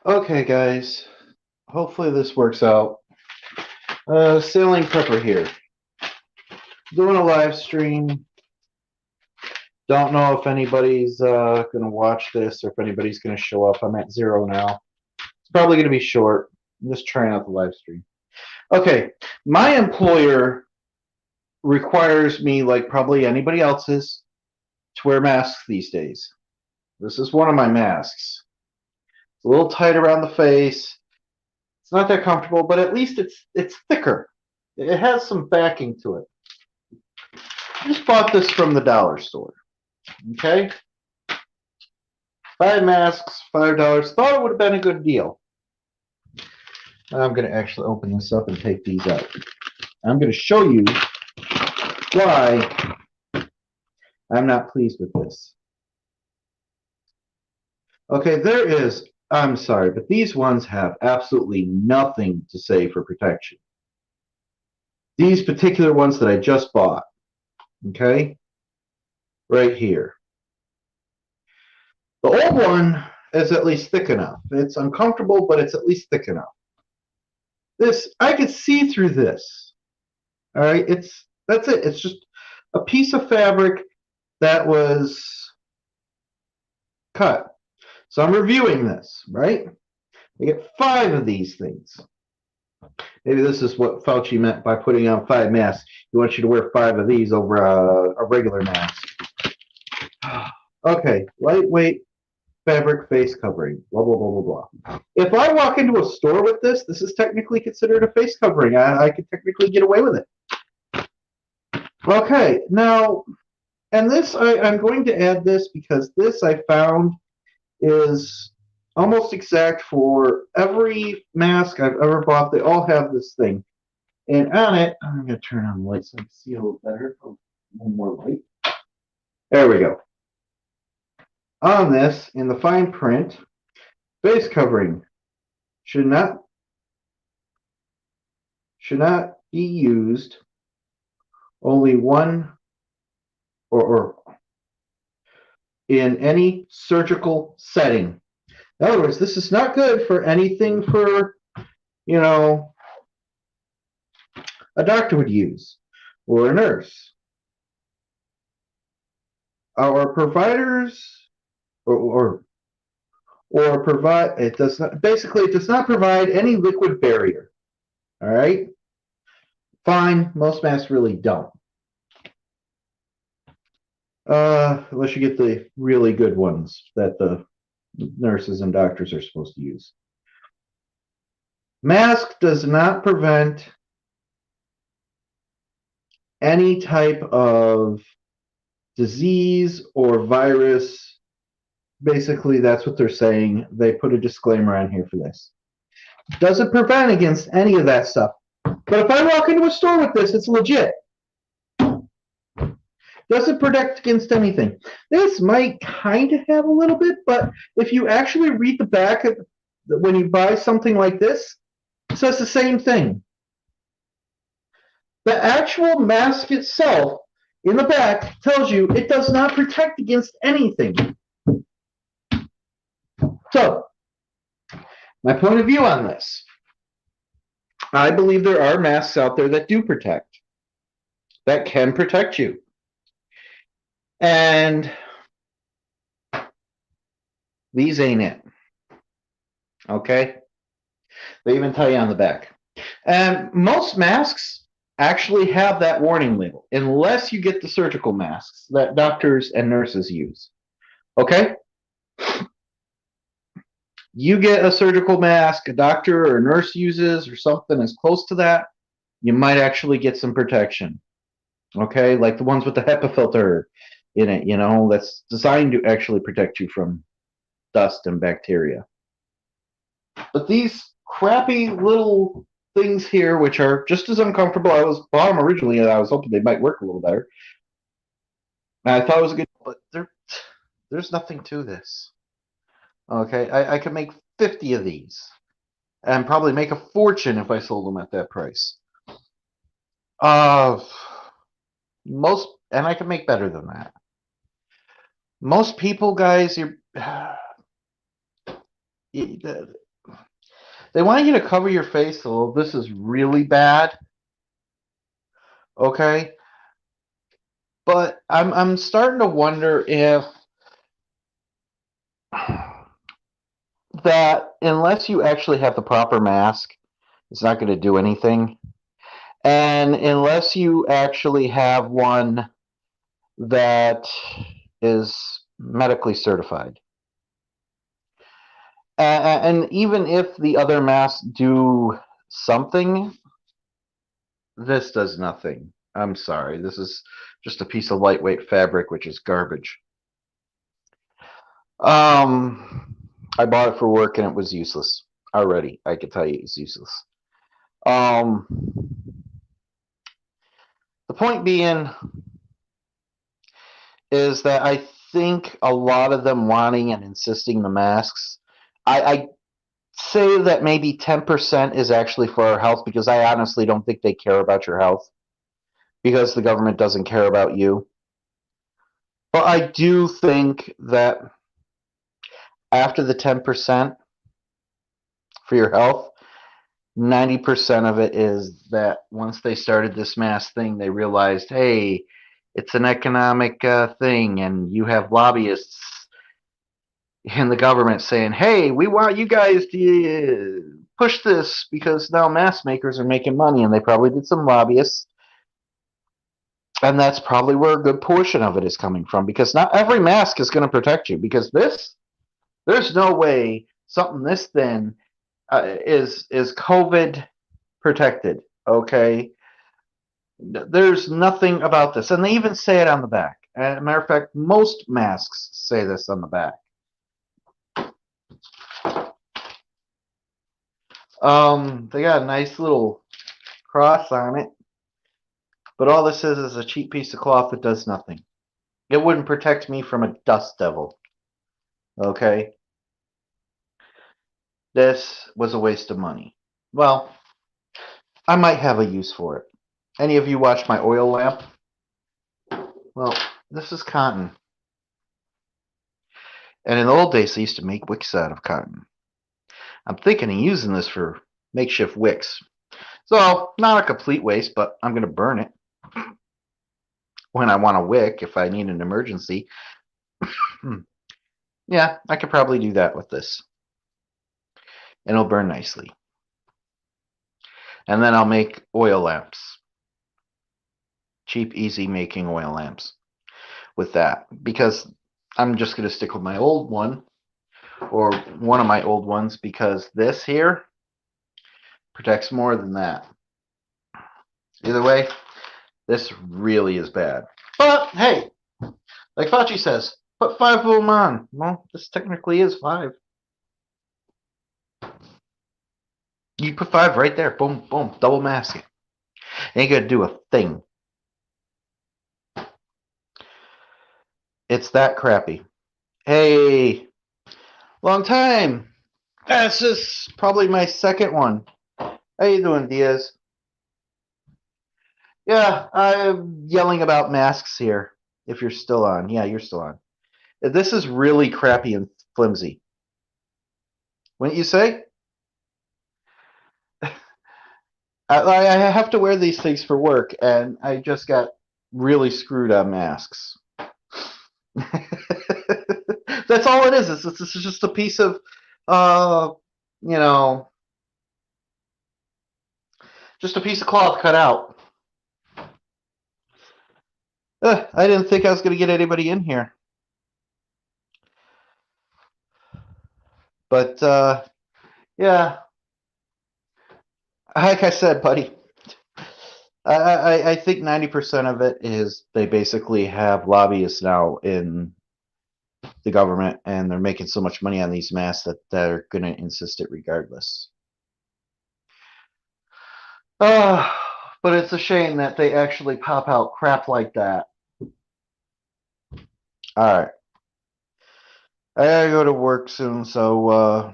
Okay, guys. Hopefully this works out. Sailing Prepper here. Doing a live stream. Don't know if anybody's going to watch this or if anybody's going to show up. I'm at 0 now. It's probably going to be short. I'm just trying out the live stream. Okay, my employer requires me, like probably anybody else's, to wear masks these days. This is one of my masks. It's a little tight around the face. It's not that comfortable, but at least it's thicker. It has some backing to it. I just bought this from the dollar store. Okay? 5 masks, $5. Thought it would have been a good deal. I'm going to actually open this up and take these out. I'm going to show you why I'm not pleased with this. Okay, I'm sorry, but these ones have absolutely nothing to say for protection. These particular ones that I just bought, okay, right here. The old one is at least thick enough. It's uncomfortable, but it's at least thick enough. This, I could see through this. All right, that's it. It's just a piece of fabric that was cut. So I'm reviewing this, right? I get 5 of these things. Maybe this is what Fauci meant by putting on 5 masks. He wants you to wear 5 of these over a regular mask. Okay, lightweight fabric face covering, blah, blah, blah, blah, blah. If I walk into a store with this, this is technically considered a face covering. I could technically get away with it. Okay, now, and this, I'm going to add this because this I found is almost exact for every mask I've ever bought. They all have this thing. And on it, I'm going to turn on the light so I can see a little better. One more light. There we go. On this, in the fine print, face covering should not be used only one or in any surgical setting. In other words, this is not good for anything for, you know, a doctor would use or a nurse. Our providers or provide, it does not, basically it does not provide any liquid barrier. All right, fine, most masks really don't, unless you get the really good ones that the nurses and doctors are supposed to use. Mask does not prevent any type of disease or virus. Basically, that's what they're saying. They put a disclaimer on here for this. Doesn't prevent against any of that stuff. But if I walk into a store with this, it's legit. Doesn't protect against anything. This might kind of have a little bit, but if you actually read the back of when you buy something like this, it says the same thing. The actual mask itself in the back tells you it does not protect against anything. So, my point of view on this, I believe there are masks out there that do protect, that can protect you. And these ain't it. Okay? They even tell you on the back. And most masks actually have that warning label, unless you get the surgical masks that doctors and nurses use. Okay? You get a surgical mask a doctor or a nurse uses or something as close to that, you might actually get some protection. Okay? Like the ones with the HEPA filter in it, you know, that's designed to actually protect you from dust and bacteria. But these crappy little things here, which are just as uncomfortable, I bought them originally and I was hoping they might work a little better. And I thought it was a good, but there's nothing to this. Okay, I could make 50 of these and probably make a fortune if I sold them at that price. And I can make better than that. Most people, guys, They want you to cover your face, so this is really bad. Okay, but I'm starting to wonder if that unless you actually have the proper mask, it's not going to do anything. And unless you actually have one that is medically certified. And even if the other masks do something, this does nothing. I'm sorry. This is just a piece of lightweight fabric, which is garbage. Um, I bought it for work and it was useless already. I can tell you it's useless. Um, the point being is that I think a lot of them wanting and insisting the masks. I say that maybe 10% is actually for our health because I honestly don't think they care about your health because the government doesn't care about you. But I do think that after the 10% for your health, 90% of it is that once they started this mass thing, they realized, hey, it's an economic thing, and you have lobbyists in the government saying, hey, we want you guys to push this because now mask makers are making money, and they probably did some lobbyists. And that's probably where a good portion of it is coming from because not every mask is going to protect you because there's no way something this thin is COVID protected. Okay, there's nothing about this, and they even say it on the back. As a matter of fact, most masks say this on the back. They got a nice little cross on it, but all this is a cheap piece of cloth that does nothing. It wouldn't protect me from a dust devil. Okay, this was a waste of money. Well, I might have a use for it. Any of you watch my oil lamp? Well, this is cotton. And in the old days, they used to make wicks out of cotton. I'm thinking of using this for makeshift wicks. So, not a complete waste, but I'm going to burn it when I want a wick if I need an emergency. Yeah, I could probably do that with this. And it'll burn nicely. And then I'll make oil lamps. Cheap, easy making oil lamps with that. Because I'm just going to stick with my old one, or one of my old ones, because this here protects more than that. Either way, this really is bad. But hey, like Fauci says, put 5 of them on. Well, this technically is 5. You put 5 right there. Boom, boom, double mask it. Ain't gonna do a thing. It's that crappy. Hey, long time. This is probably my second one. How you doing, Diaz? Yeah, I'm yelling about masks here. If you're still on. Yeah, you're still on. This is really crappy and flimsy. Wouldn't you say? I have to wear these things for work, and I just got really screwed on masks. That's all it is. It's just a piece of, uh, you know, just a piece of cloth cut out. I didn't think I was going to get anybody in here. But, yeah, like I said, buddy, I think 90% of it is they basically have lobbyists now in the government, and they're making so much money on these masks that they're going to insist it regardless. But it's a shame that they actually pop out crap like that. All right. I gotta go to work soon, so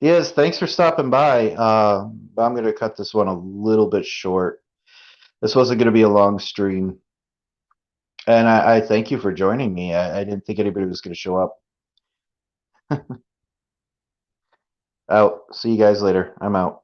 yes, thanks for stopping by. I'm gonna cut this one a little bit short. This wasn't gonna be a long stream, and I thank you for joining me. I didn't think anybody was gonna show up. Out. See you guys later. I'm out.